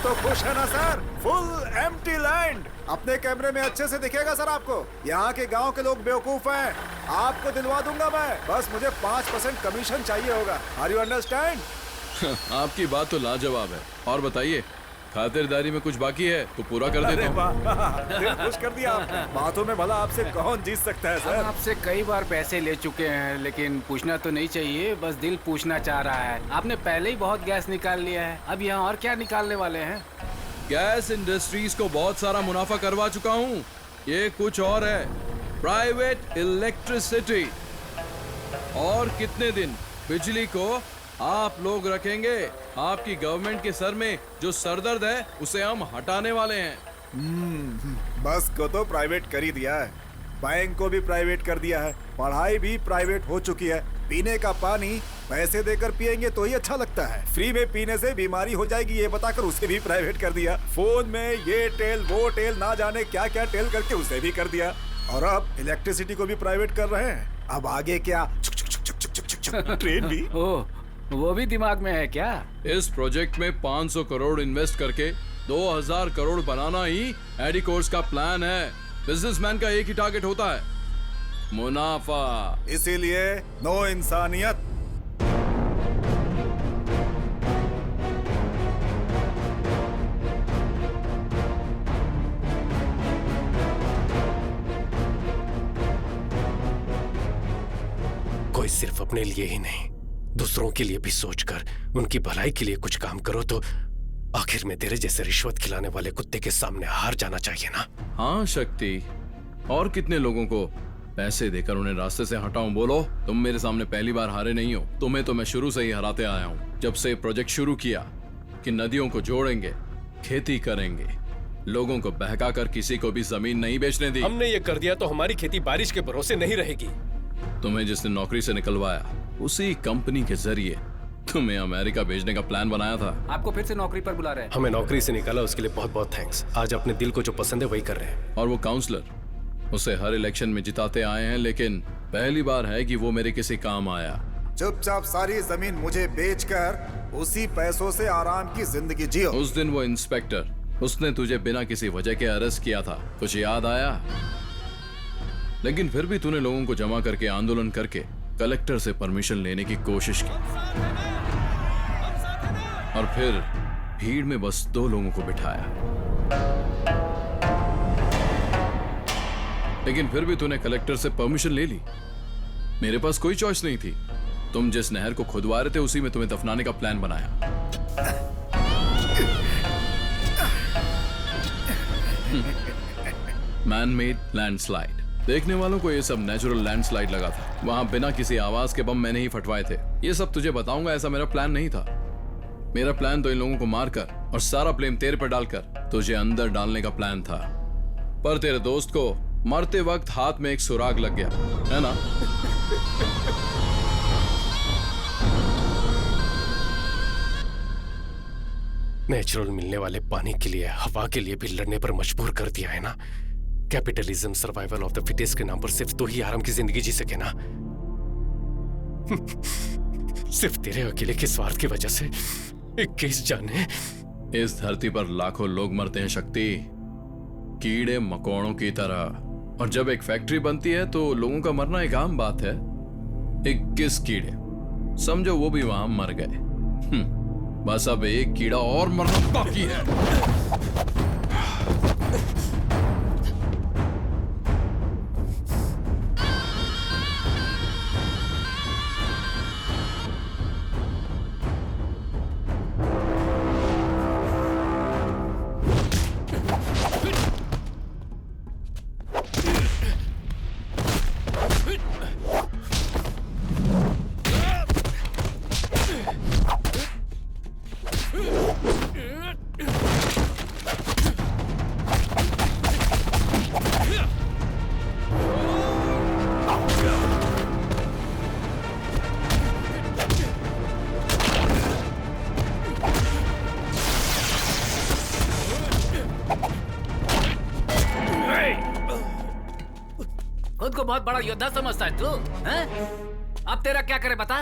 तो खुश है ना सर? Full empty land. अपने कैमरे में अच्छे से दिखेगा सर आपको। यहाँ के गांव के लोग बेवकूफ हैं। आपको दिलवा दूंगा मैं, बस मुझे 5% कमीशन चाहिए होगा। Are you understand? आपकी बात तो लाजवाब है। और बताइए, खातिरदारी में कुछ बाकी है तो पूरा कर देता हूँ। दिल खुश कर दिया आपने। बातों में भला आपसे कौन जीत सकता है सर? हम आपसे कई बार पैसे ले चुके हैं, लेकिन पूछना तो नहीं चाहिए, बस दिल पूछना चाह रहा है। आपने पहले ही बहुत गैस निकाल लिया है, अब यहाँ और क्या निकालने वाले हैं? गैस इंडस्ट्रीज को बहुत सारा मुनाफा करवा चुका हूँ। ये कुछ और है, प्राइवेट इलेक्ट्रिसिटी। और कितने दिन बिजली को आप लोग रखेंगे? आपकी गवर्नमेंट के सर में जो सरदर्द है उसे हम हटाने वाले हैं। बस को तो प्राइवेट कर ही दिया है, बैंक को भी प्राइवेट कर दिया है, पढ़ाई भी प्राइवेट हो चुकी है। पीने का पानी पैसे देकर पिएंगे तो ही अच्छा लगता है, फ्री में पीने से बीमारी हो जाएगी ये बताकर उसे भी प्राइवेट कर दिया। फोन में ये टेल वो टेल ना जाने क्या क्या टेल करके उसे भी कर दिया। और अब इलेक्ट्रिसिटी को भी प्राइवेट कर रहे हैं। अब आगे क्या? ट्रेन भी। ओह, वो भी दिमाग में है क्या? इस प्रोजेक्ट में 500 करोड़ इन्वेस्ट करके 2000 करोड़ बनाना ही एडिकोर्स का प्लान है। बिजनेसमैन का एक ही टारगेट होता है, मुनाफा। इसीलिए नो इंसानियत। कोई सिर्फ अपने लिए ही नहीं, दूसरों के लिए भी सोचकर उनकी भलाई के लिए कुछ काम करो तो आखिर में तेरे जैसे रिश्वत खिलाने वाले कुत्ते के सामने हार जाना चाहिए ना? हाँ शक्ति, और कितने लोगों को पैसे देकर उन्हें रास्ते से हटाऊं? बोलो, तुम मेरे सामने पहली बार हारे नहीं हो। तुम्हें तो मैं शुरू से ही हराते आया हूँ। जब से प्रोजेक्ट शुरू किया कि नदियों को जोड़ेंगे, खेती करेंगे, लोगों को बहकाकर किसी को भी जमीन नहीं बेचने दी। हमने ये कर दिया तो हमारी खेती बारिश के भरोसे नहीं रहेगी। तुम्हें जिसने नौकरी से निकलवाया, उसी कंपनी के जरिए तुम्हें अमेरिका भेजने का प्लान बनाया था। आपको फिर से नौकरी पर बुला रहे हैं। हमें नौकरी से निकाला, उसके लिए बहुत बहुत थैंक्स। आज अपने दिल को जो पसंद है वही कर रहे हैं। और वो काउंसलर, उसे हर इलेक्शन में जिताते आए हैं, लेकिन पहली बार है कि वो मेरे किसी काम आया। चुपचाप सारी जमीन मुझे बेचकर उसी पैसों से आराम की जिंदगी जियो। उस दिन वो इंस्पेक्टर, उसने तुझे बिना किसी वजह के अरेस्ट किया था, कुछ याद आया? लेकिन फिर भी तूने लोगों को जमा करके आंदोलन करके कलेक्टर से परमिशन लेने की कोशिश की, और फिर भीड़ में बस 2 लोगों को बिठाया। लेकिन फिर भी तूने कलेक्टर से परमिशन ले ली। मेरे पास कोई चॉइस नहीं थी। तुम जिस नहर को खुदवा रहे थे उसी में तुम्हें दफनाने का प्लान बनाया। Man made landslide. देखने वालों को ये सब नेचुरल लैंडस्लाइड लगा था। वहां बिना किसी आवाज के बम मैंने ही फटवाए थे। ये सब तुझे बताऊंगा, ऐसा मेरा प्लान नहीं था। मेरा प्लान तो इन लोगों को मारकर और सारा ब्लेम तेरे पर डालकर तुझे अंदर डालने का प्लान था। पर तेरे दोस्त को मरते वक्त हाथ में एक सुराग लग गया, है ना? नेचुरल मिलने वाले पानी के लिए, हवा के लिए भी लड़ने पर मजबूर कर दिया है ना। Capitalism, survival of the fittest के नाम पर सिर्फ 2 ही आराम की जिंदगी जी सके ना। सिर्फ तेरे अकेले के स्वार्थ की वजह से 21 जाने। इस धरती पर लाखों लोग मरते हैं शक्ति, कीड़े मकोड़ों की तरह। और जब एक फैक्ट्री बनती है तो लोगों का मरना एक आम बात है। 21 कीड़े, समझो वो भी वहां मर गए। बस अब एक कीड़ा और मरना बाकी है। खुद को बहुत बड़ा योद्धा समझता है तू, हैं? अब तेरा क्या करे बता?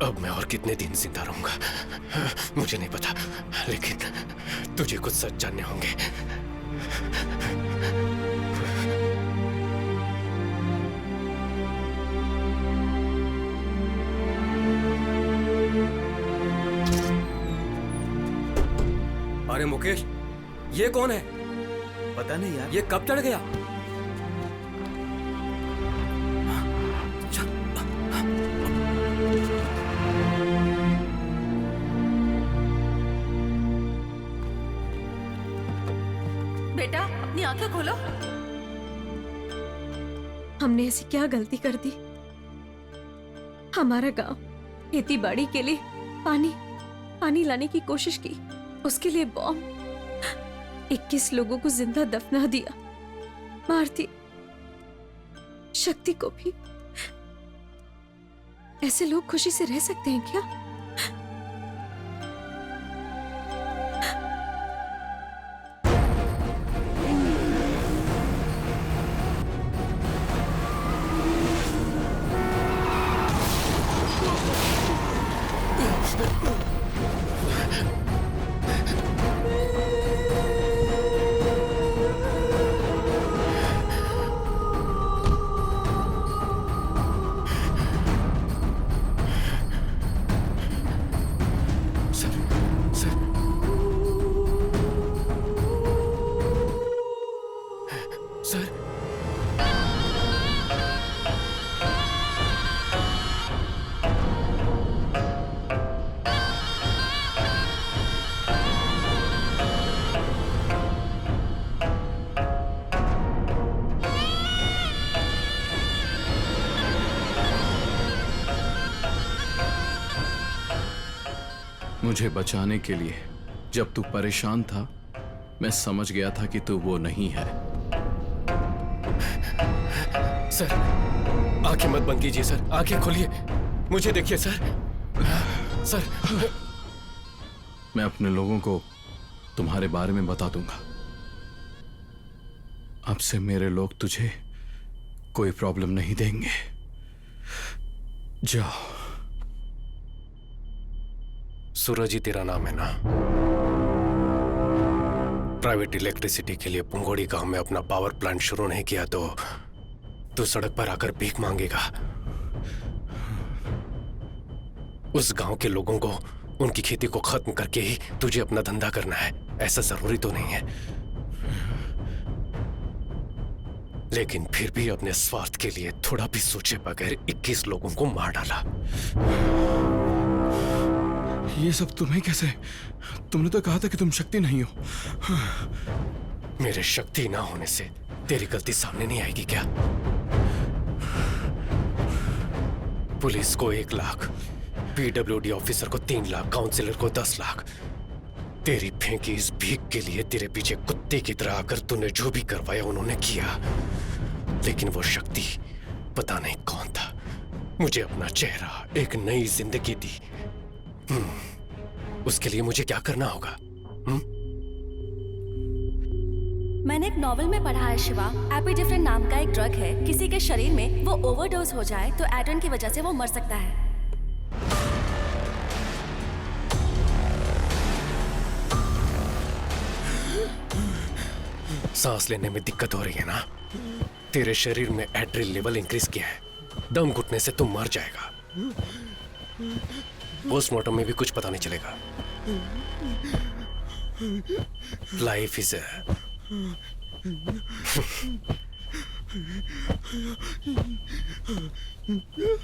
अब मैं और कितने दिन जिंदा रहूंगा मुझे नहीं पता, लेकिन तुझे कुछ सच जानने होंगे। अरे मुकेश, ये कौन है? पता नहीं यार। ये कब चढ़ गया? बेटा अपनी आंखें खोलो। हमने ऐसी क्या गलती कर दी? हमारा गांव खेती बाड़ी के लिए पानी लाने की कोशिश की, उसके लिए बॉम्ब, 21 लोगों को जिंदा दफना दिया, मार दी शक्ति को भी। ऐसे लोग खुशी से रह सकते हैं क्या? मुझे बचाने के लिए जब तू परेशान था, मैं समझ गया था कि तू वो नहीं है। सर, आंखें मत बंद कीजिए सर, आंखें खोलिए, मुझे देखिए सर। सर, मैं अपने लोगों को तुम्हारे बारे में बता दूंगा। अब से मेरे लोग तुझे कोई प्रॉब्लम नहीं देंगे। जाओ। सूरज ही तेरा नाम है ना? प्राइवेट इलेक्ट्रिसिटी के लिए पुंगोड़ी गांव में अपना पावर प्लांट शुरू नहीं किया तो तू सड़क पर आकर भीख मांगेगा। उस गांव के लोगों को उनकी खेती को खत्म करके ही तुझे अपना धंधा करना है, ऐसा जरूरी तो नहीं है। लेकिन फिर भी अपने स्वार्थ के लिए थोड़ा भी सोचे बगैर 21 लोगों को मार डाला। ये सब तुम्हें कैसे? तुमने तो कहा था कि तुम शक्ति नहीं हो। मेरे शक्ति ना होने से तेरी गलती सामने नहीं आएगी क्या? पुलिस को 1 लाख, पीडब्ल्यूडी ऑफिसर को 3 लाख, काउंसिलर को 10 लाख। तेरी फेंकी इस भीख के लिए तेरे पीछे कुत्ते की तरह आकर तूने जो भी करवाया उन्होंने किया। लेकिन वो शक्ति पता नहीं कौन था, मुझे अपना चेहरा, एक नई जिंदगी दी। उसके लिए मुझे क्या करना होगा? मैंने एक नॉवेल में पढ़ा है शिवा, एपिडिफ्रेन नाम का एक ड्रग है। किसी के शरीर में वो ओवरडोज हो जाए तो एड्रेन की वजह से वो मर सकता है। सांस लेने में दिक्कत हो रही है ना? तेरे शरीर में एड्रिल लेवल इंक्रीज किया है। दम घुटने से तुम मर जाएगा। पोस्टमार्टम में भी कुछ पता नहीं चलेगा। Life is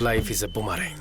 life is a boomerang.